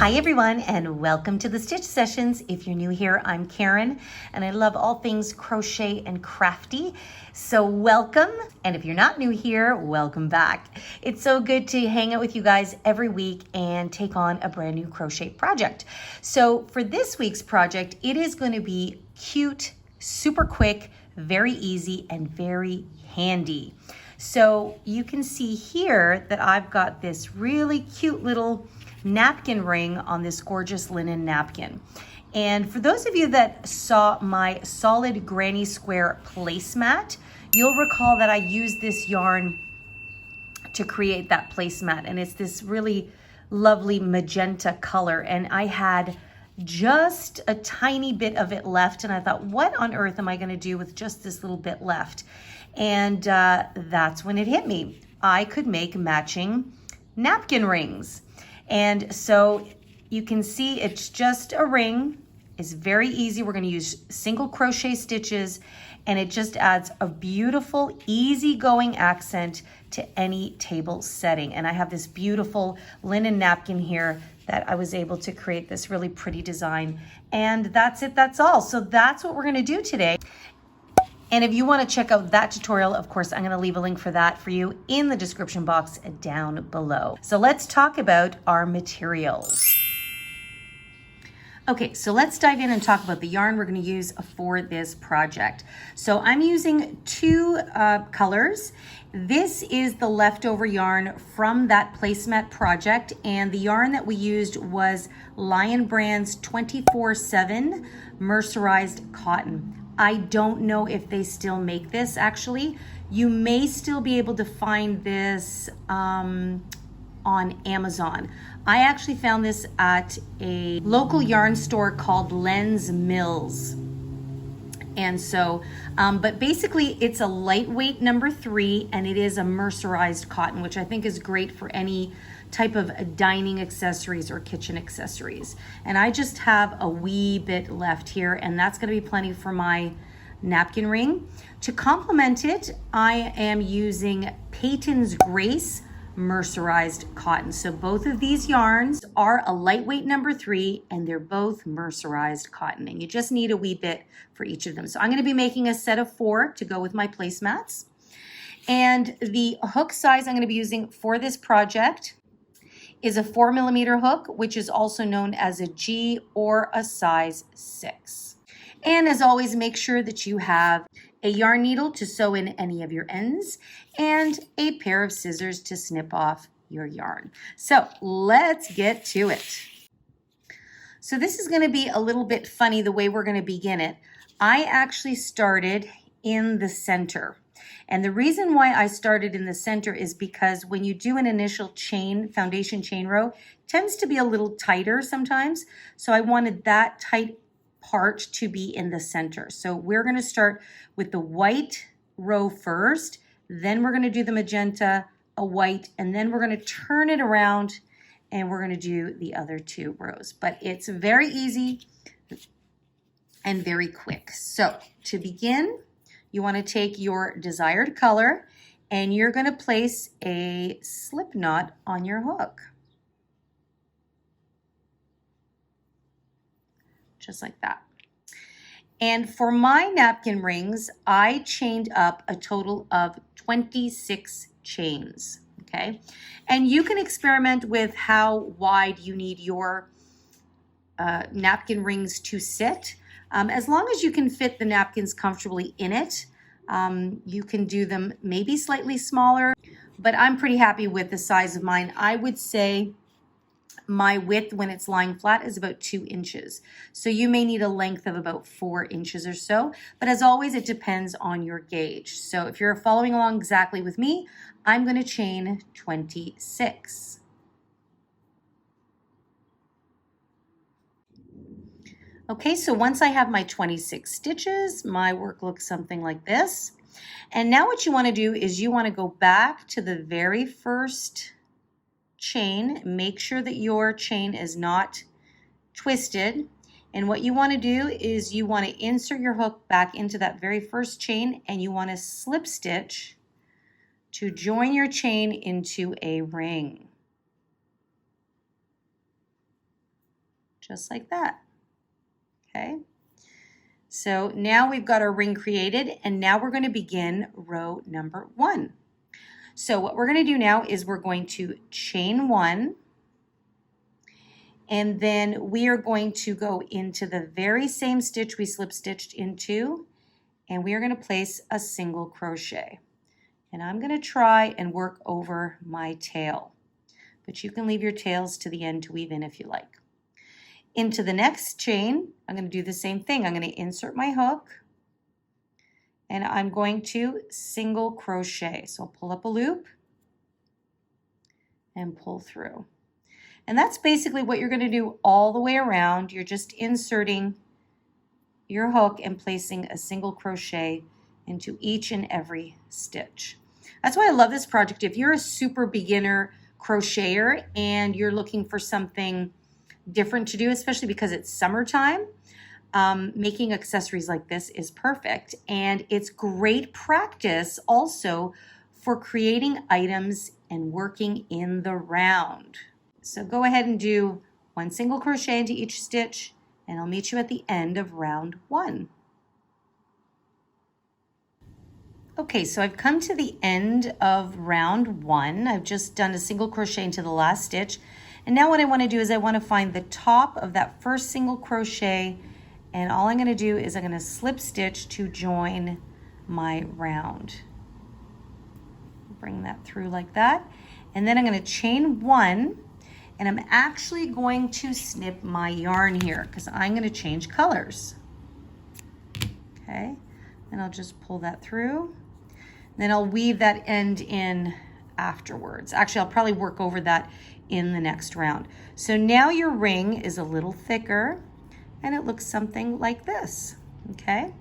Hi everyone, and welcome to the Stitch Sessions. If you're new here, I'm Karen and I love all things crochet and crafty. So welcome, and if you're not new here, welcome back. It's so good to hang out with you guys every week and take on a brand new crochet project. So for this week's project, it is going to be cute, super quick, very easy, and very handy. So you can see here that I've got this really cute little napkin ring on this gorgeous linen napkin. And for those of you that saw my solid granny square placemat, you'll recall that I used this yarn to create that placemat, and it's this really lovely magenta color, and I had just a tiny bit of it left, and I thought, what on earth am I going to do with just this little bit left? And that's when it hit me. I could make matching napkin rings. And so you can see it's just a ring. It's very easy. We're going to use single crochet stitches, and it just adds a beautiful, easygoing accent to any table setting. And I have this beautiful linen napkin here that I was able to create this really pretty design. And that's it, that's all. So that's what we're going to do today. And if you want to check out that tutorial, of course, I'm going to leave a link for that for you in the description box down below. So let's talk about our materials. Okay, so let's dive in and talk about the yarn we're going to use for this project. So I'm using two colors. This is the leftover yarn from that placemat project, and the yarn that we used was Lion Brand's 24/7 mercerized cotton. I don't know if they still make this actually. You may still be able to find this on Amazon. I actually found this at a local yarn store called Len's Mills. And so, but basically it's a lightweight number 3, and it is a mercerized cotton, which I think is great for any type of dining accessories or kitchen accessories. And I just have a wee bit left here, and that's going to be plenty for my napkin ring. To complement it, I am using Peyton's Grace mercerized cotton. So both of these yarns are a lightweight number 3, and they're both mercerized cotton, and you just need a wee bit for each of them. So I'm going to be making a set of 4 to go with my placemats. And the hook size I'm going to be using for this project is a 4mm hook, which is also known as a G or a size 6. And as always, make sure that you have a yarn needle to sew in any of your ends and a pair of scissors to snip off your yarn. So let's get to it. So this is going to be a little bit funny the way we're going to begin it. I actually started in the center. And the reason why I started in the center is because when you do an initial chain, foundation chain row, it tends to be a little tighter sometimes. So I wanted that tight part to be in the center. So we're going to start with the white row first, then we're going to do the magenta, a white, and then we're going to turn it around and we're going to do the other 2 rows. But it's very easy and very quick. So to begin, you want to take your desired color and you're going to place a slip knot on your hook. Just like that. And for my napkin rings, I chained up a total of 26 chains, okay? And you can experiment with how wide you need your napkin rings to sit. As long as you can fit the napkins comfortably in it, you can do them maybe slightly smaller, but I'm pretty happy with the size of mine. I would say my width when it's lying flat is about 2 inches. So you may need a length of about 4 inches or so, but as always, it depends on your gauge. So if you're following along exactly with me, I'm going to chain 26. Okay, so once I have my 26 stitches, my work looks something like this. And now what you want to do is you want to go back to the very first chain. Make sure that your chain is not twisted. And what you want to do is you want to insert your hook back into that very first chain, and you want to slip stitch to join your chain into a ring. just like that. Okay. So now we've got our ring created, and now we're going to begin row number 1. So what we're going to do now is we're going to chain 1, and then we are going to go into the very same stitch we slip stitched into, and we are going to place a single crochet. And I'm going to try and work over my tail, but you can leave your tails to the end to weave in if you like. Into the next chain, I'm going to do the same thing. I'm going to insert my hook, and I'm going to single crochet. So I'll pull up a loop and pull through. And that's basically what you're going to do all the way around. You're just inserting your hook and placing a single crochet into each and every stitch. That's why I love this project. If you're a super beginner crocheter and you're looking for something different to do, especially because it's summertime, making accessories like this is perfect. And it's great practice also for creating items and working in the round. So go ahead and do 1 single crochet into each stitch, and I'll meet you at the end of round 1. Okay, so I've come to the end of round 1. I've just done a single crochet into the last stitch. And now what I want to do is I want to find the top of that first single crochet, and all I'm going to do is I'm going to slip stitch to join my round. Bring that through like that. And then I'm going to chain 1, and I'm actually going to snip my yarn here because I'm going to change colors. Okay, and I'll just pull that through. Then I'll weave that end in afterwards. Actually, I'll probably work over that in the next round. So now your ring is a little thicker and it looks something like this. Okay,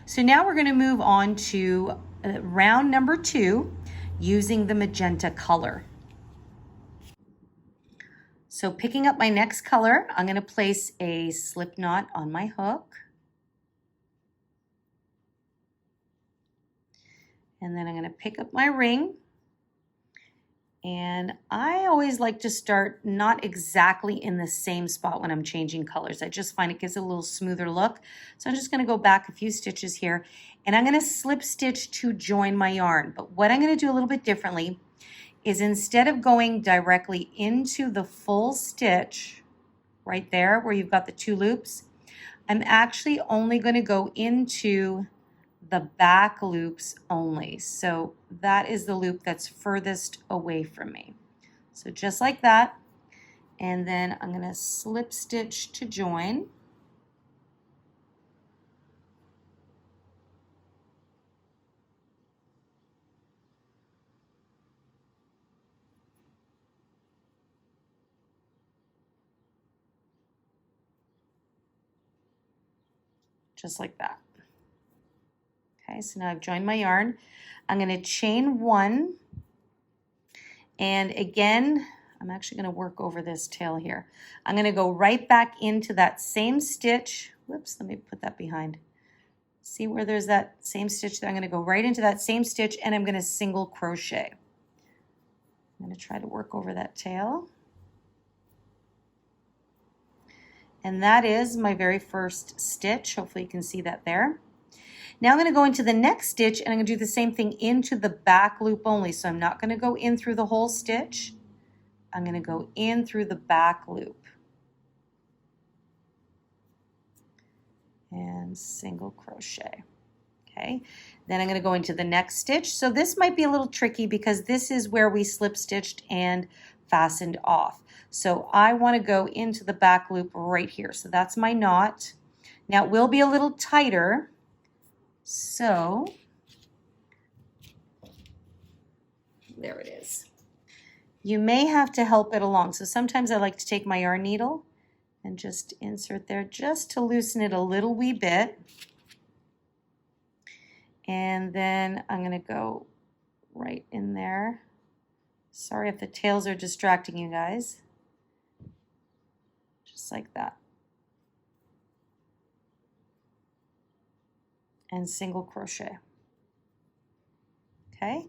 so now we're going to move on to round number 2 using the magenta color. So picking up my next color, I'm going to place a slip knot on my hook. And then I'm going to pick up my ring. And I always like to start not exactly in the same spot when I'm changing colors. I just find it gives it a little smoother look. So I'm just going to go back a few stitches here, and I'm going to slip stitch to join my yarn. But what I'm going to do a little bit differently is instead of going directly into the full stitch right there where you've got the 2 loops, I'm actually only going to go into the back loops only. So that is the loop that's furthest away from me. So just like that. And then I'm going to slip stitch to join. Just like that. Okay, so now I've joined my yarn. I'm going to chain 1, and again, I'm actually going to work over this tail here. I'm going to go right back into that same stitch. Whoops, let me put that behind. See where there's that same stitch there? I'm going to go right into that same stitch, and I'm going to single crochet. I'm going to try to work over that tail. And that is my very first stitch. Hopefully you can see that there. Now I'm going to go into the next stitch, and I'm going to do the same thing into the back loop only. So I'm not going to go in through the whole stitch. I'm going to go in through the back loop. And single crochet. Okay, then I'm going to go into the next stitch. So this might be a little tricky because this is where we slip stitched and fastened off. So I want to go into the back loop right here. So that's my knot. Now it will be a little tighter. So there it is. You may have to help it along. So sometimes I like to take my yarn needle and just insert there just to loosen it a little wee bit. And then I'm going to go right in there. Sorry if the tails are distracting you guys. Just like that. And single crochet. Okay,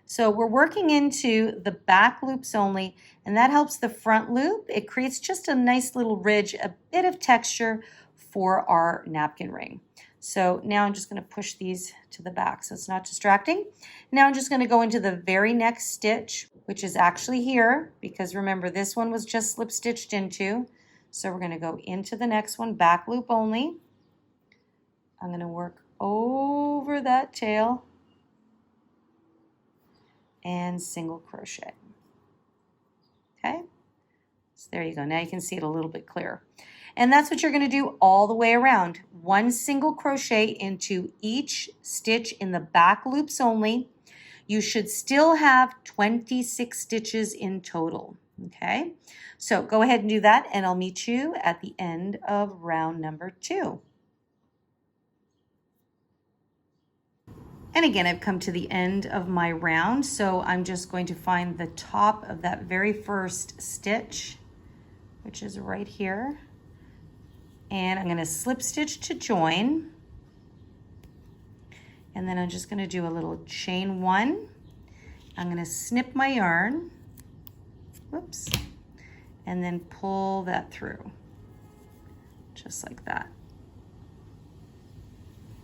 So we're working into the back loops only, and that helps the front loop. It creates just a nice little ridge, a bit of texture for our napkin ring. So now I'm just going to push these to the back so it's not distracting. Now I'm just going to go into the very next stitch, which is actually here, because remember this one was just slip stitched into. So we're going to go into the next one, back loop only. I'm going to work over that tail and single crochet. Okay, so there you go. Now you can see it a little bit clearer. And that's what you're going to do all the way around. One single crochet into each stitch in the back loops only. You should still have 26 stitches in total. Okay, so go ahead and do that, and I'll meet you at the end of round number 2. And again, I've come to the end of my round, so I'm just going to find the top of that very first stitch, which is right here. And I'm going to slip stitch to join. And then I'm just going to do a little chain 1. I'm going to snip my yarn. Whoops. And then pull that through. Just like that.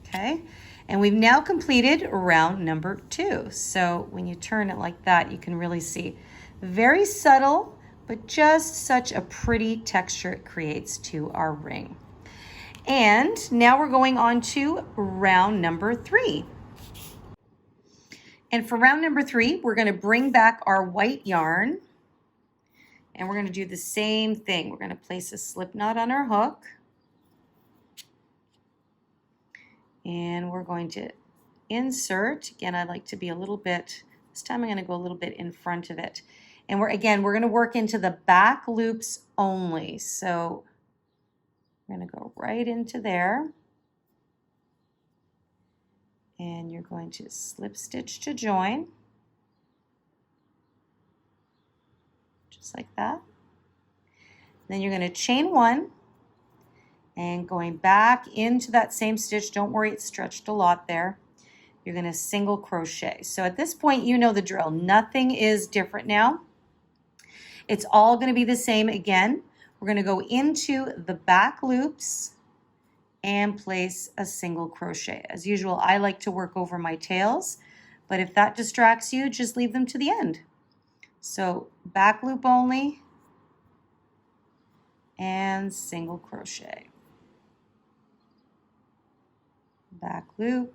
Okay. And we've now completed round number 2. So when you turn it like that, you can really see very subtle, but just such a pretty texture it creates to our ring. And now we're going on to round number 3. And for round number 3, we're going to bring back our white yarn, and we're going to do the same thing. We're going to place a slip knot on our hook. And we're going to insert. Again, I'd like to be a little bit, this time I'm going to go a little bit in front of it. And we're going to work into the back loops only. So we're going to go right into there. And you're going to slip stitch to join. Just like that. Then you're going to chain 1. And going back into that same stitch, don't worry, it's stretched a lot there. You're going to single crochet. So at this point, you know the drill. Nothing is different now. It's all going to be the same again. We're going to go into the back loops and place a single crochet. As usual, I like to work over my tails, but if that distracts you, just leave them to the end. So back loop only and single crochet. Back loop,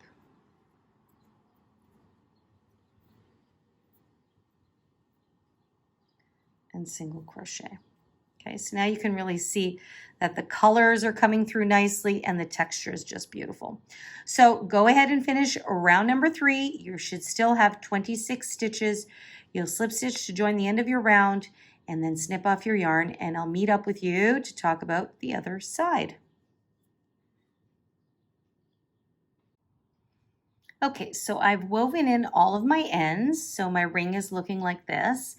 and single crochet. Okay, so now you can really see that the colors are coming through nicely and the texture is just beautiful. So go ahead and finish round number 3. You should still have 26 stitches. You'll slip stitch to join the end of your round and then snip off your yarn, and I'll meet up with you to talk about the other side. Okay, so I've woven in all of my ends, so my ring is looking like this.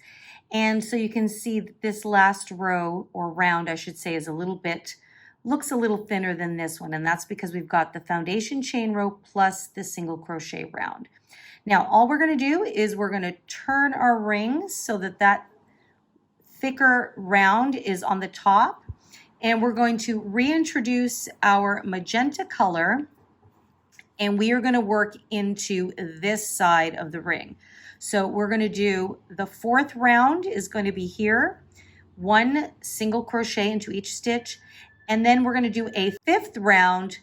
And so you can see that this last row, or round I should say, is looks a little thinner than this one, and that's because we've got the foundation chain row plus the single crochet round. Now all we're going to do is we're going to turn our ring so that that thicker round is on the top, and we're going to reintroduce our magenta color, and we are going to work into this side of the ring. So we're going to do the 4th round is going to be here, 1 single crochet into each stitch, and then we're going to do a 5th round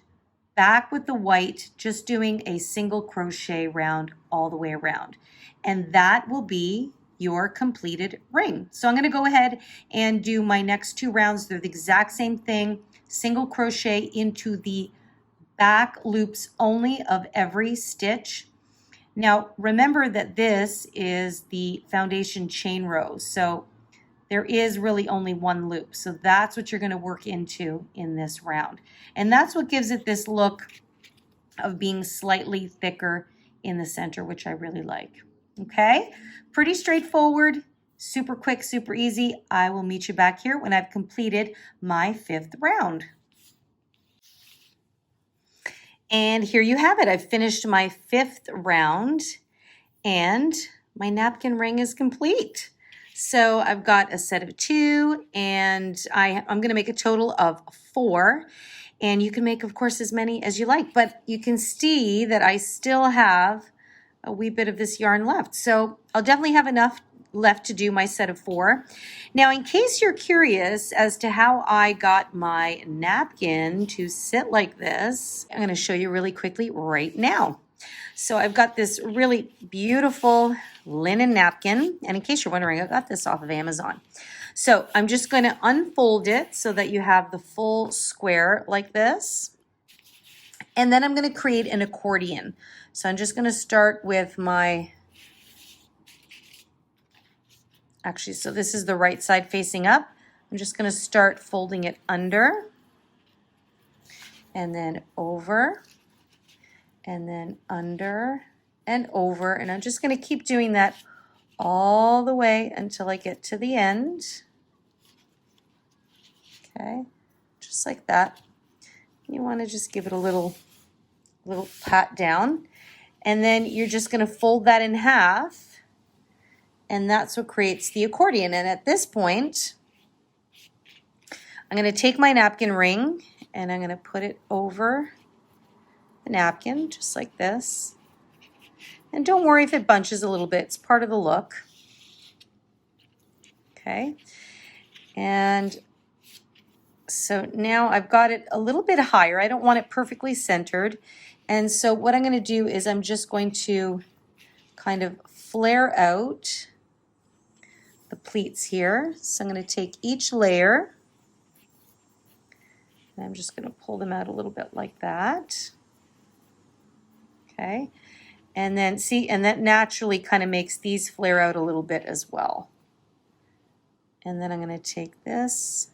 back with the white, just doing a single crochet round all the way around. And that will be your completed ring. So I'm going to go ahead and do my next 2 rounds. They're the exact same thing, single crochet into the back loops only of every stitch. Now remember that this is the foundation chain row, so there is really only 1 loop. So that's what you're going to work into in this round. And that's what gives it this look of being slightly thicker in the center, which I really like. Okay, pretty straightforward, super quick, super easy. I will meet you back here when I've completed my 5th round. And here you have it. I've finished my 5th round, and my napkin ring is complete. So I've got a set of 2 and I'm going to make a total of 4. And you can make, of course, as many as you like. But you can see that I still have a wee bit of this yarn left. So I'll definitely have enough left to do my set of 4. Now, in case you're curious as to how I got my napkin to sit like this, I'm going to show you really quickly right now. So I've got this really beautiful linen napkin. And in case you're wondering, I got this off of Amazon. So I'm just going to unfold it so that you have the full square like this. And then I'm going to create an accordion. So I'm just going to start with my, actually, so this is the right side facing up. I'm just going to start folding it under and then over and then under and over. And I'm just going to keep doing that all the way until I get to the end. Okay, just like that. You want to just give it a little pat down. And then you're just going to fold that in half. And that's what creates the accordion. And at this point, I'm going to take my napkin ring and I'm going to put it over the napkin, just like this. And don't worry if it bunches a little bit. It's part of the look. Okay. And so now I've got it a little bit higher. I don't want it perfectly centered. And so what I'm going to do is I'm just going to kind of flare out the pleats here. So I'm going to take each layer and I'm just going to pull them out a little bit like that. Okay. And then see, and that naturally kind of makes these flare out a little bit as well. And then I'm going to take this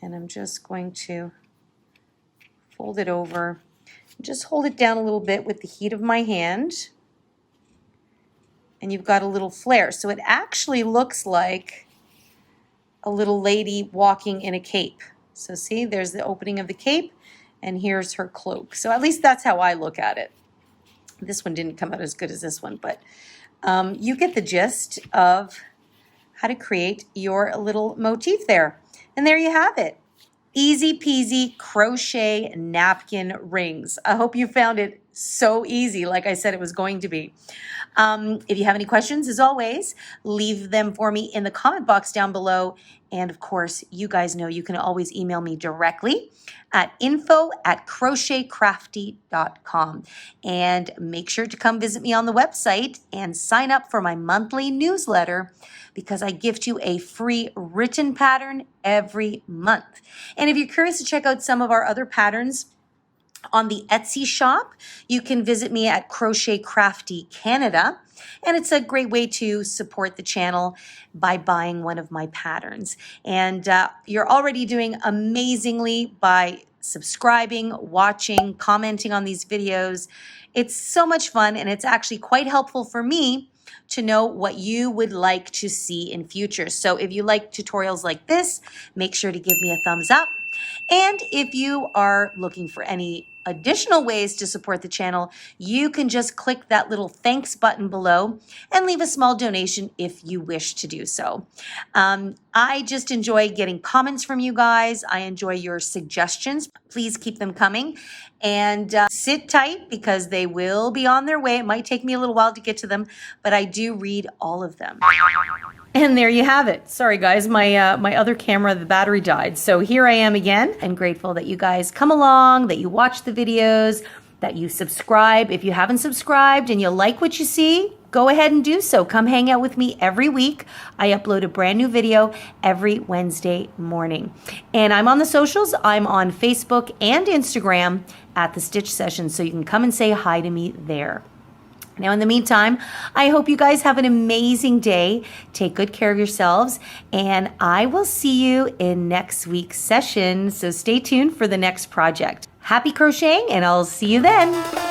and I'm just going to fold it over. Just hold it down a little bit with the heat of my hand. And you've got a little flare. So it actually looks like a little lady walking in a cape. So see, there's the opening of the cape and here's her cloak. So at least that's how I look at it. This one didn't come out as good as this one, but you get the gist of how to create your little motif there. And there you have it. Easy peasy crochet napkin rings. I hope you found it so easy, like I said it was going to be. If you have any questions, as always, leave them for me in the comment box down below. And of course, you guys know you can always email me directly at info@crochetcrafty.com. And make sure to come visit me on the website and sign up for my monthly newsletter because I gift you a free written pattern every month. And if you're curious to check out some of our other patterns on the Etsy shop, you can visit me at Crochet Crafty Canada. And it's a great way to support the channel by buying one of my patterns. And you're already doing amazingly by subscribing, watching, commenting on these videos. It's so much fun and it's actually quite helpful for me to know what you would like to see in future. So if you like tutorials like this, make sure to give me a thumbs up. And if you are looking for any additional ways to support the channel, you can just click that little thanks button below and leave a small donation if you wish to do so. I just enjoy getting comments from you guys. I enjoy your suggestions. Please keep them coming and sit tight because they will be on their way. It might take me a little while to get to them, but I do read all of them. And there you have it. Sorry guys, my other camera, the battery died. So here I am again, and grateful that you guys come along, that you watch the videos, that you subscribe. If you haven't subscribed and you like what you see, go ahead and do so. Come hang out with me every week. I upload a brand new video every Wednesday morning. And I'm on the socials. I'm on Facebook and Instagram at The Stitch Session, so you can come and say hi to me there. Now, in the meantime, I hope you guys have an amazing day. Take good care of yourselves, and I will see you in next week's session. So stay tuned for the next project. Happy crocheting, and I'll see you then.